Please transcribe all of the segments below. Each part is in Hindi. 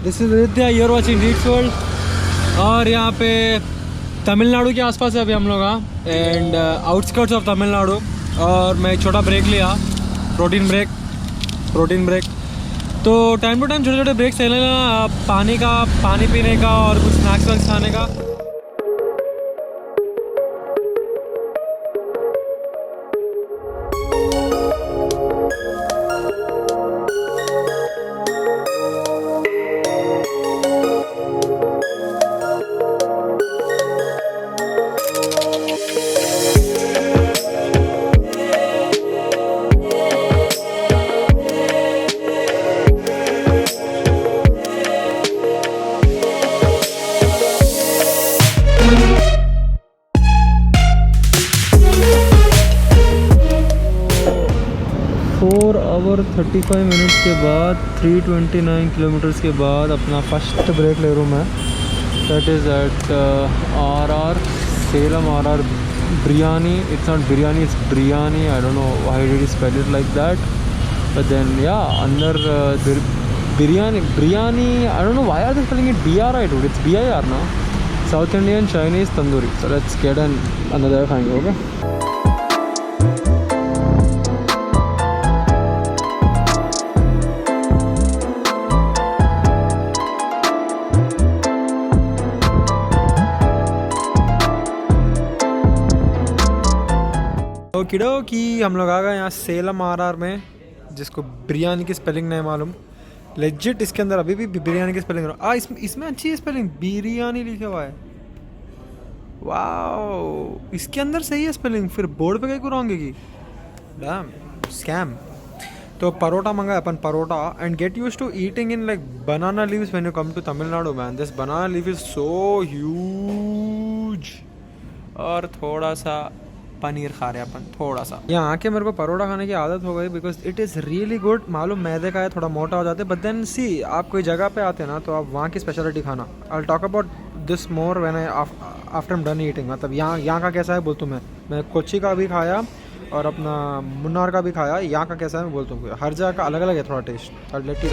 This is Vidya, you are watching reads world. और यहाँ पे तमिलनाडु के आसपास है अभी हम लोग एंड आउटस्कर्ट्स ऑफ तमिलनाडु। और मैं एक छोटा ब्रेक लिया, प्रोटीन ब्रेक। तो टाइम टू टाइम छोटे छोटे ब्रेक्स ले लेना, पानी पीने का और कुछ स्नैक्स खाने का। और 35 मिनट्स के बाद 329 किलोमीटर्स के बाद अपना फर्स्ट ब्रेक ले रहा हूँ मैं। That is at RR Salem RR biryani. It's not biryani, it's biryani. I don't know why did he spell it like that, but then या अंदर biryani I don't know why are they spelling it BRI dude, it's BIR ना। South Indian Chinese tandoori. So let's get in अंदर खाएंगे। ओके किडो कि हम लोग आ गए यहाँ सेलम RR में, जिसको बिरयानी की स्पेलिंग नहीं मालूम। लेजिट इसके अंदर अभी भी बिरयानी की स्पेलिंग इसमें अच्छी स्पेलिंग बिरयानी लिखा हुआ है। वाओ, इसके अंदर सही है स्पेलिंग, फिर बोर्ड पे कहीं को रॉन्ग है कि डैम स्कैम। तो परोटा मंगा अपन, parotta. And get use to eating in like banana leaves when you come to Tamil Nadu man. This banana leave is so huge. और थोड़ा सा पनीर खा रहे अपन, थोड़ा सा। यहाँ आके मेरे को परोठा खाने की आदत हो गई because it is really good. मालूम मैदे का है, थोड़ा मोटा हो जाते, बट देन सी आप कोई जगह पे आते हैं ना तो आप वहाँ की स्पेशलिटी खाना। I talk about this more when I after am done eating. मतलब यहाँ का कैसा है बोलता हूँ मैं कोच्चि का भी खाया और अपना मुन्नार का भी खाया। यहाँ का कैसा है मैं बोलता हूँ, हर जगह का अलग अलग है थोड़ा टेस्ट। और लेट ही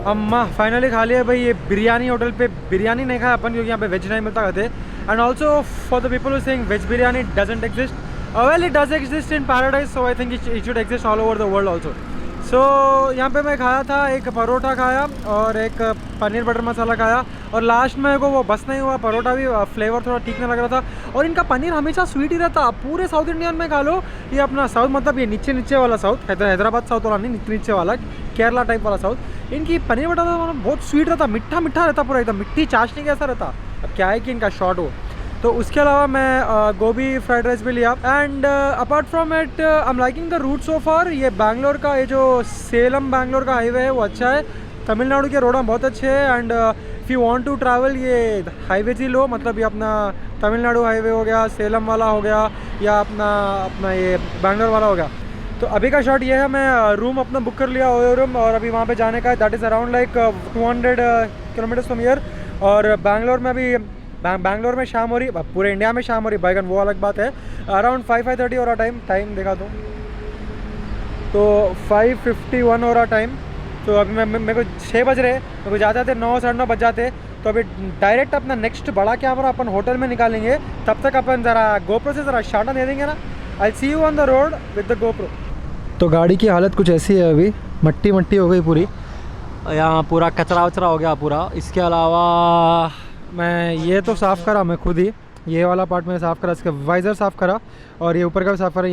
अम्मा फाइनली खा लिया भाई। ये बिरयानी होटल पे बिरयानी नहीं खाया अपन क्योंकि यहाँ पे वेज नहीं मिलता कहते। And also for the people who saying veg biryani doesn't exist, well it does exist in Paradise, so I think it should exist all over the world also. So यहाँ पे मैं खाया था, एक परोठा खाया और एक पनीर बटर मसाला खाया। और लास्ट में को वो बस नहीं हुआ, परोठा भी फ्लेवर थोड़ा ठीक नहीं लग रहा था। और इनका पनीर हमेशा स्वीट ही रहता। पूरे साउथ इंडियन में खा लो, ये अपना साउथ मतलब ये नीचे वाला साउथ, हैदराबाद साउथ वाला नहीं, नीचे वाला केरला टाइप वाला साउथ। इनकी पनीर बटर मतलब बहुत स्वीट रहता, मीठा रहता, पूरा एकदम मिट्टी चाशनी कैसा रहता। अब क्या है कि इनका शॉर्ट हो। तो उसके अलावा मैं गोभी फ्राइड राइस भी लिया। And apart from it I am liking the route so far. ये बैंगलोर का, ये जो सेलम बैंगलोर का हाईवे है वो अच्छा है। तमिलनाडु के रोड बहुत अच्छे हैं। And if you want to travel ये हाईवे ही लो, मतलब ये अपना तमिलनाडु हाईवे हो गया, सेलम वाला हो गया, या अपना ये बैंगलोर वाला हो गया। तो अभी का शॉट ये है, मैं रूम अपना बुक कर लिया ओयो रूम, और अभी वहाँ पे जाने का है। That is around like 200 kilometres from here. और बैंगलोर में भी बैंगलोर में शाम हो रही, पूरे इंडिया में शाम हो रही बाइगन, वो अलग बात है। अराउंड 5:30 हो रहा टाइम देखा तो 5:51 हो रहा टाइम। तो अभी मेरे को 6 बज रहे, मेरे को जाते 9 साढ़े 9 बज जाते। तो अभी डायरेक्ट अपना नेक्स्ट बड़ा कैमरा अपन होटल में निकालेंगे। तब तक अपन ज़रा गोप्रो से ज़रा शाटा दे देंगे ना। I see you on the road with the GoPro. तो गाड़ी की हालत कुछ ऐसी है, अभी मट्टी हो गई पूरी, यहाँ पूरा कचरा वचरा हो गया पूरा। इसके अलावा मैं ये तो साफ़ करा मैं खुद ही, ये वाला पार्ट मैंने साफ़ करा, इसका वाइज़र साफ़ करा और ये ऊपर का भी साफ़ करा।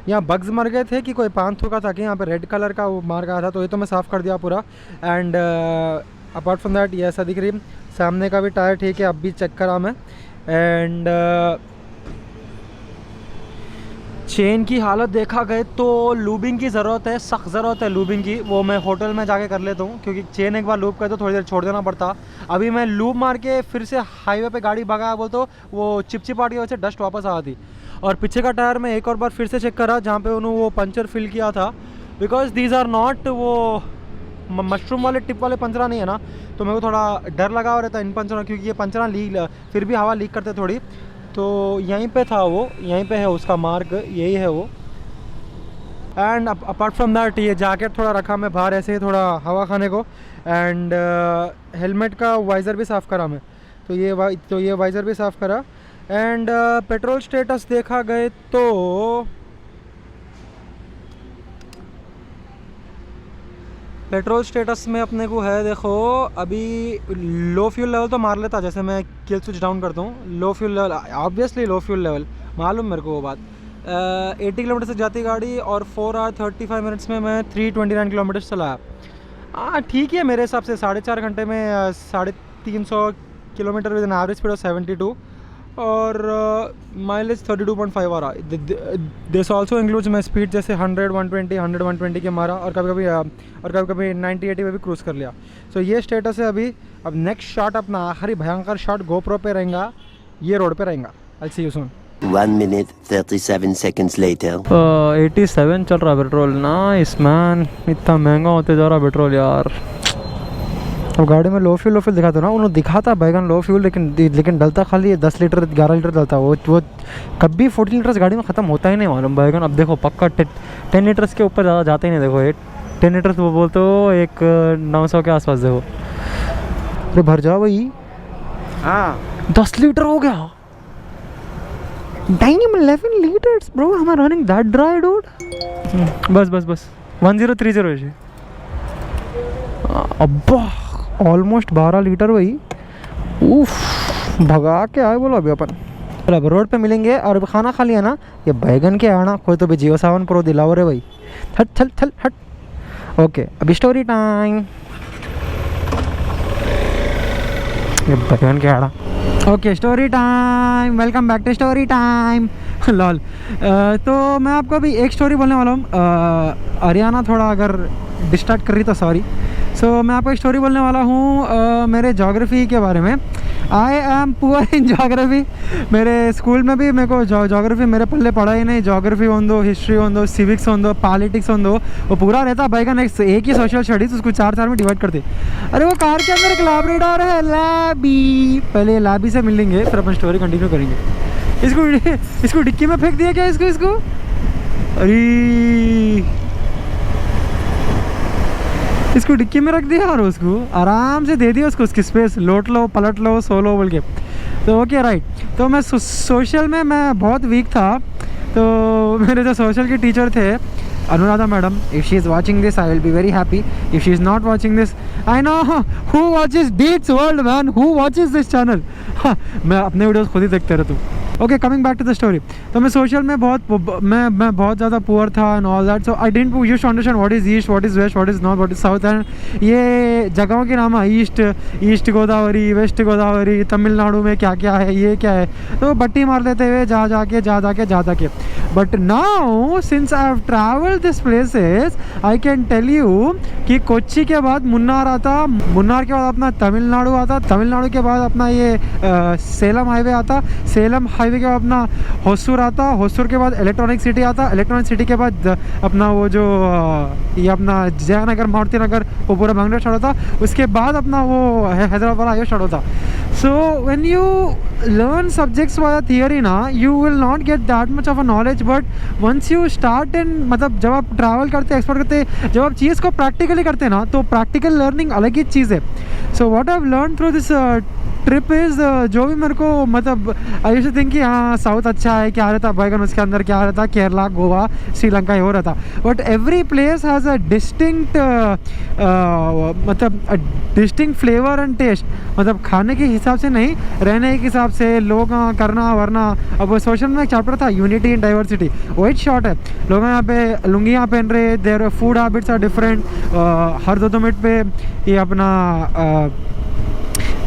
यहाँ बग्स मर गए थे कि कोई पान थूका था कि यहाँ पे रेड कलर का वो मार गया था, तो ये तो मैं साफ़ कर दिया पूरा। एंड अपार्ट फ्रॉम दैट ये ऐसा दिख रही, सामने का भी टायर ठीक है, अब भी चेक करा मैं। एंड चेन की हालत देखा गए तो लूबिंग की ज़रूरत है, सख्त ज़रूरत है लूबिंग की। वो मैं होटल में जाके कर लेता हूँ क्योंकि चेन एक बार लूब कर तो थोड़ी देर छोड़ देना पड़ता। अभी मैं लूब मार के फिर से हाईवे पे गाड़ी भगाया बोल तो वो चिपचिपाहट की वजह से डस्ट वापस आ थी। और पीछे का टायर में एक और बार फिर से चेक करा जहाँ पे उन्होंने वो पंचर फिल किया था, बिकॉज दीज आर नॉट वो मशरूम वाले टिप वाले पंचरा नहीं है ना, तो मेरे को थोड़ा डर लगा हो रहता है इन पंचरों, क्योंकि ये पंचरा लीक फिर भी हवा लीक करते थोड़ी। तो यहीं पे था वो, यहीं पे है उसका मार्क, यही है वो। एंड अपार्ट फ्रॉम दैट ये जैकेट थोड़ा रखा मैं बाहर ऐसे ही थोड़ा हवा खाने को। एंड हेलमेट का वाइज़र भी साफ़ करा मैं, तो ये वाइज़र भी साफ़ करा। एंड पेट्रोल स्टेटस देखा गए तो पेट्रोल स्टेटस में अपने को है, देखो अभी लो फ्यूल लेवल तो मार लेता, जैसे मैं किल स्विच डाउन करता हूँ, लो फ्यूल लेवल ऑब्वियसली लो फ्यूल लेवल मालूम मेरे को वो बात। 80 किलोमीटर से जाती गाड़ी और 4 आवर 35 मिनट्स में मैं 329 किलोमीटर चलाया। हाँ ठीक है मेरे हिसाब से, 4.5 घंटे में 350 kilometre with an average speed of 72 और माइलेज 32.5 आ रहा। दिस ऑल्सो इंक्लूड्स मैं स्पीड जैसे 100 120 के मारा और कभी कभी 90-80 पे भी क्रूज़ कर लिया। सो ये स्टेटस है अभी। अब नेक्स्ट शॉट अपना आखिरी भयंकर शॉट गोप्रो पे रहेगा, ये रोड पे रहेगा। आई see you soon. 1 minute 37 seconds later. 87 चल रहा पेट्रोल। नाइस मैन, इतना महंगा होते जा रहा पेट्रोल यार। अब गाड़ी में लो फ्यूल दिखाता ना, उन्होंने दिखाता बैगन लो फ्यूल, लेकिन डलता खाली 10 लीटर 11 लीटर डलता। वो कभी 40 लीटर्स गाड़ी में ख़त्म होता ही नहीं मालूम बैगन। अब देखो पक्का 10 लीटर्स के ऊपर ज़्यादा जाते ही नहीं। देखो ये 10 लीटर्स वो बोलते हो एक 900 के आसपास। देखो अरे भर जाओ भाई। हाँ 10 लीटर हो गया। Damn 11 liters bro, am I running that dry dude? बस 1030 है। अब्बा ऑलमोस्ट 12 लीटर भाई। उफ भगा के आए बोलो अभी अपन। चलो अब रोड पे मिलेंगे और अभी खाना खा लिया ना, ये बैगन के आना कोई तो भी जियो सावन प्रो दिलाओ रे भाई। चल हट। ओके अभी स्टोरी टाइम। ये बैगन के आना। Okay story time, welcome back to story time. Lol तो मैं आपको अभी एक स्टोरी बोलने वाला हूँ। हरियाणा थोड़ा अगर डिस्ट्रैक्ट कर रही तो सॉरी। सो मैं आपको एक स्टोरी बोलने वाला हूँ मेरे जोग्राफ़ी के बारे में। I am poor in geography. मेरे स्कूल में भी मेरे को जोग्राफ़ी मेरे पल्ले पड़ा ही नहीं। जोग्राफ़ी हो दो, हिस्ट्री हो दो, सिविक्स हो दो, पॉलिटिक्स हो दो, एक पूरा रहता बैगन एक ही सोशल स्टडीज़, उसको 4 में डिवाइड करते। अरे वो कार के अंदर एक लैब्राडोर है, लैबी। पहले लैबी से मिलेंगे फिर अपन स्टोरी कंटिन्यू करेंगे। इसको डिक्की में फेंक दिया क्या इसको? अरे इसको डिक्की में रख दिया और उसको आराम से दे दिया उसकी स्पेस, लोट लो पलट लो सो लो बोल के। तो ओके राइट। तो मैं सोशल में मैं बहुत वीक था। तो मेरे जो सोशल के टीचर थे Anuradha madam, if she is watching this I will be very happy. If she is not watching this, I know who watches this world man, who watches this channel. मैं अपने वीडियोस खुद ही देखते रहता हूँ। Okay coming back to the story. तो मैं सोशल में मैं बहुत ज़्यादा पुअर था and all that. So I didn't used to understand what is east, what is waste, what is north, what is south. And ये जगहों के नाम है ईस्ट गोदावरी, वेस्ट गोदावरी, तमिलनाडु में क्या क्या है, ये क्या है, तो बट्टी मार लेते हुए जा जाके। But now since I have travelled this places I can tell you कि कोच्चि के बाद मुन्नार आता, मुन्नार के बाद अपना तमिलनाडु आता, तमिलनाडु के बाद अपना ये सेलम हाईवे आता, सेलम हाईवे के बाद अपना होसूर आता, होसूर के बाद इलेक्ट्रॉनिक सिटी आता, इलेक्ट्रॉनिक सिटी के बाद अपना वो जो ये अपना जयनगर मारुति नगर वो पूरा बैंगलोर स्टार्ट होता, उसके बाद अपना वो हैदराबाद वाला हाईवे स्टार्ट होता। So when you learn subjects via theory ना, you will not get that much of a knowledge. But once you start in, मतलब जब आप ट्रैवल करते एक्सप्लोर करते, जब आप चीज़ को प्रैक्टिकली करते ना, तो प्रैक्टिकल लर्निंग अलग ही चीज़ है। So what I have learn through this trip is, जो भी मेरे को मतलब आई यूज्ड टू थिंक कि हाँ साउथ अच्छा है, क्या रहता बैगन उसके अंदर, क्या रहता केरला, गोवा, श्रीलंका ये हो रहता। But every place has a distinct मतलब डिस्टिंक्ट फ्लेवर एंड टेस्ट। मतलब खाने के हिसाब से नहीं, रहने के हिसाब से, लोग करना वरना। अब वो सोशल में एक चैप्टर था यूनिटी इन डाइवर्सिटी, वो एक शॉर्ट है। लोग यहाँ पे लुंगियाँ पहन रहे, there food habits are different. हर 2 मिनट पे ये अपना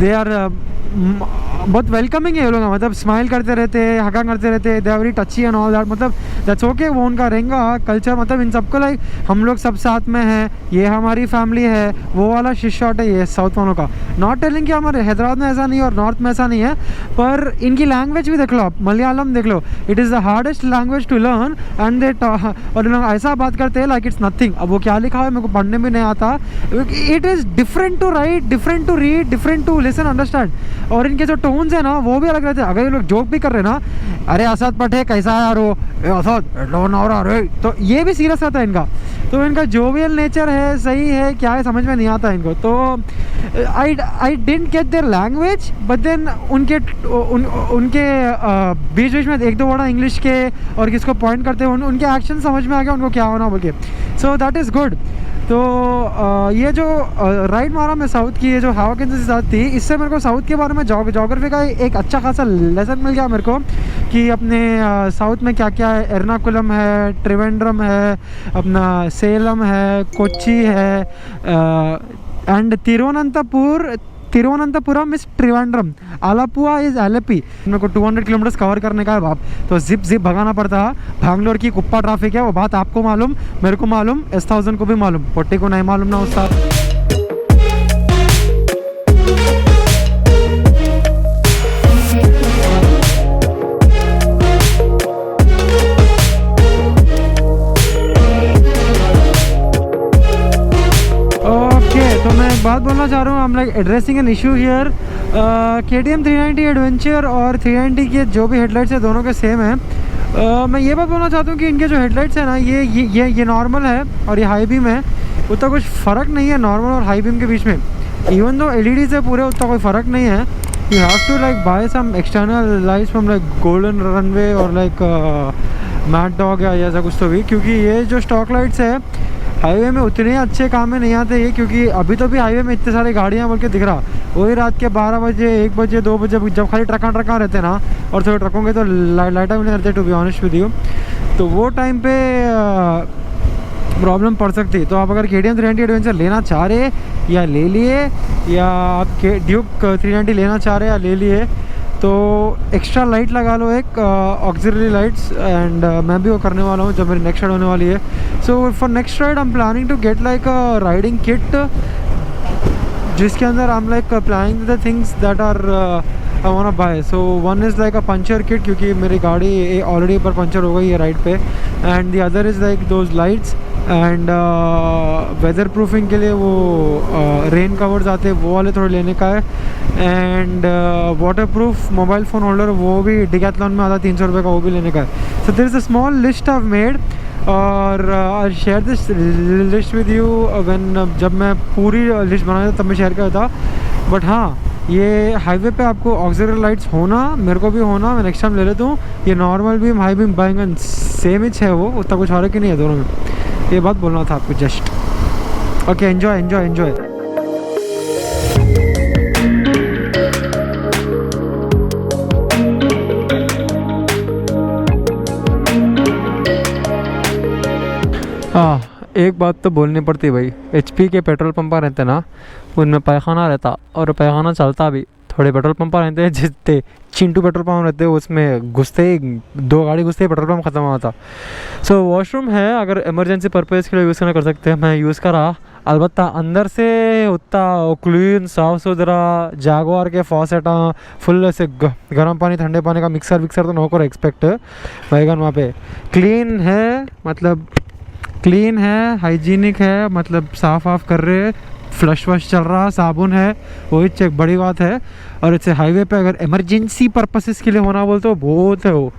दे आर बहुत वेलकमिंग है ये लोग, मतलब स्माइल करते रहते, हका करते रहते, they are very touchy and all that. मतलब दैट्स ओके, वो उनका रहेगा कल्चर। मतलब इन सबको लाइक हम लोग सब साथ में हैं, ये हमारी फैमिली है, वो वाला शिट शॉट है ये साउथ वालों का। नॉट टेलिंग कि हमारे हैदराबाद में ऐसा नहीं है और नॉर्थ में ऐसा नहीं है, पर इनकी लैंग्वेज भी देख लो आप, मलयालम देख लो, it is the hardest language to learn and they और लोग ऐसा बात करते हैं लाइक इट्स नथिंग। अब वो क्या लिखा है मेरे को पढ़ने में नहीं आता। It is different to write, different to read, different to listen, understand. और इनके जो टोन्स है ना वो भी अलग रहते हैं। अगर ये लोग जोक भी कर रहे हैं ना, अरे असद पठे कैसा है यार वो, असद लोन और अरे, तो ये भी सीरियस रहता है इनका। तो इनका जोवियल नेचर है, सही है क्या है समझ में नहीं आता इनको। तो I didn't get there language, but then उनके बीच बीच में एक दो वर्ड इंग्लिश के और किसको पॉइंट करते हैं, उनके एक्शन समझ में आ गया उनको क्या होना बोल के। So that is good. तो ये जो राइड मारा मैं साउथ की, ये जो हवा के साथ थी, इससे मेरे को साउथ के बारे में जोग्राफी का एक अच्छा खासा लेसन मिल गया मेरे को कि अपने साउथ में क्या क्या है। एर्नाकुलम है, त्रिवेंद्रम है, अपना सेलम है, कोच्चि है, and Thiruvananthapuram is Trivandrum, Alappuzha is Alleppey. मेरे को 200 किलोमीटर्स कवर करने का है बाप, तो जिप भगाना पड़ता है। बैंगलोर की कुप्पा ट्रैफिक है, वो बात आपको मालूम, मेरे को मालूम, S1000 को भी मालूम, पोट्टी को नहीं मालूम ना उस्ताद। तो मैं एक बात बोलना चाह रहा हूँ, आई am like addressing an issue here. KTM 390 adventure और 390 के जो भी हेडलाइट्स है दोनों के सेम है। मैं ये बात बोलना चाहता हूँ कि इनके जो हेडलाइट्स है ना, ये नॉर्मल है और ये हाई बीम है, उतना कुछ फ़र्क नहीं है नॉर्मल और हाई बीम के बीच में। इवन दो LEDs है पूरे, उतना कोई फ़र्क नहीं है। You have to like buy some external lights from like golden runway और लाइक मैड डॉग या ऐसा कुछ तो भी, क्योंकि ये जो स्टॉक लाइट्स है हाईवे में उतने अच्छे काम में नहीं आते ये, क्योंकि अभी तो भी हाईवे में इतने सारी गाड़ियाँ बोल के दिख रहा, वही रात के 12 बजे 1 बजे 2 बजे जब खाली ट्रका रहते ना, और थोड़े ट्रकों के तो लाइटा भी नहीं रहते to be honest with you, तो वो टाइम पे प्रॉब्लम पड़ सकती। तो आप अगर KTM 390 एडवेंचर लेना चाह रहे या ले लिए, या आप ड्यूक 390 लेना चाह रहे या ले लिए, तो एक्स्ट्रा लाइट लगा लो, एक ऑक्सिलरी लाइट्स, एंड मैं भी वो करने वाला हूँ जब मेरी नेक्स्ट राइड होने वाली है। So for next ride I am planning to get like a riding kit, जिसके अंदर I am like planning the things that are I want to buy. So one is like a puncture kit, क्योंकि मेरी गाड़ी ऑलरेडी पर पंचर हो गई है राइड पे, and the other is like those lights, and weather proofing के लिए वो रेन कवर्स आते हैं वो वाले थोड़े लेने का है, and water proof mobile phone holder वो भी डिकैथलॉन में आता 300 रुपये का, वो भी लेने का है। So there is a small list I have made, और I share this list with you when, जब मैं पूरी लिस्ट बनाया था तब मैं शेयर किया था। बट हाँ, ये हाईवे पे आपको ऑक्सिलरी लाइट्स होना, मेरे को भी होना, मैं नेक्स्ट टाइम ले लेता हूँ। ये नॉर्मल बीम हाई बीम बैंगन सेम ही है, वो उतना कुछ फर्क ही नहीं है दोनों में। ये बात बोलना था आपको just. Okay, enjoy enjoy enjoy. हाँ, एक बात तो बोलनी पड़ती भाई, HP के पेट्रोल पंपा रहते ना, उनमें पैखाना रहता, और पैखाना चलता भी। थोड़े पेट्रोल पंप रहते हैं जितने चिंटू पेट्रोल पंप रहते हैं, उसमें घुसते ही 2 गाड़ी घुसते ही पेट्रोल पंप ख़त्म होता। सो वॉशरूम है, अगर इमरजेंसी पर्पज़ के लिए यूज़ करना कर सकते हैं, मैं यूज़ करा। अलबत्ता अंदर से उतना क्लीन साफ़ सुथरा जागवार के फॉसेटा फुल ऐसे गर्म पानी ठंडे पानी का मिक्सर तो नौकर एक्सपेक्ट बैगन वहाँ पे क्लीन है, मतलब क्लीन है, हाइजीनिक है, मतलब साफ़ कर रहे, फ्लश वश चल रहा, साबुन है, वही चेक बड़ी बात है। और इससे हाईवे पे अगर इमरजेंसी पर्पसेस के लिए होना बोलते हो बहुत है वो।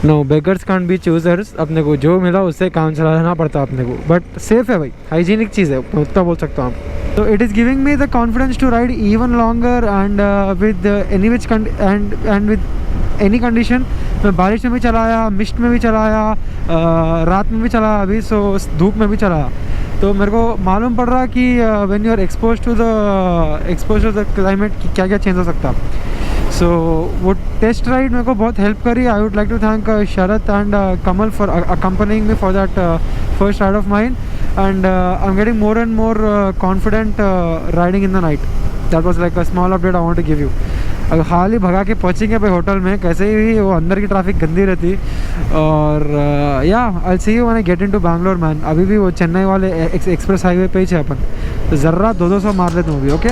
No beggars can't be choosers, अपने को जो मिला उससे काम चलाना पड़ता है अपने को, बट सेफ है भाई, हाइजीनिक चीज़ है, मैं उतना बोल सकता हूँ आप। तो it is giving me the confidence to ride even longer and with any which and with any condition. मैं बारिश में भी चलाया, मिस्ट में भी चलाया, रात में भी चलाया, अभी सो धूप में भी चलाया। तो मेरे को मालूम पड़ रहा कि when you are expose to the climate क्या क्या चेंज हो सकता। सो वो टेस्ट राइड मेरे को बहुत हेल्प करी। I would like to thank Sharat and Kamal for accompanying me for that first ride of mine, and I'm getting more and more confident riding in the night. That was like a small update I want to give you. अगर हाल ही भगा के पहुँचेंगे भाई होटल में, कैसे ही वो अंदर की ट्रैफिक गंदी रहती। और या I see you when I get into Bangalore man. अभी भी वो चेन्नई वाले एक्सप्रेस हाईवे पे ही है अपन, तो ज़रा 200 मार लेते हैं वो भी। ओके।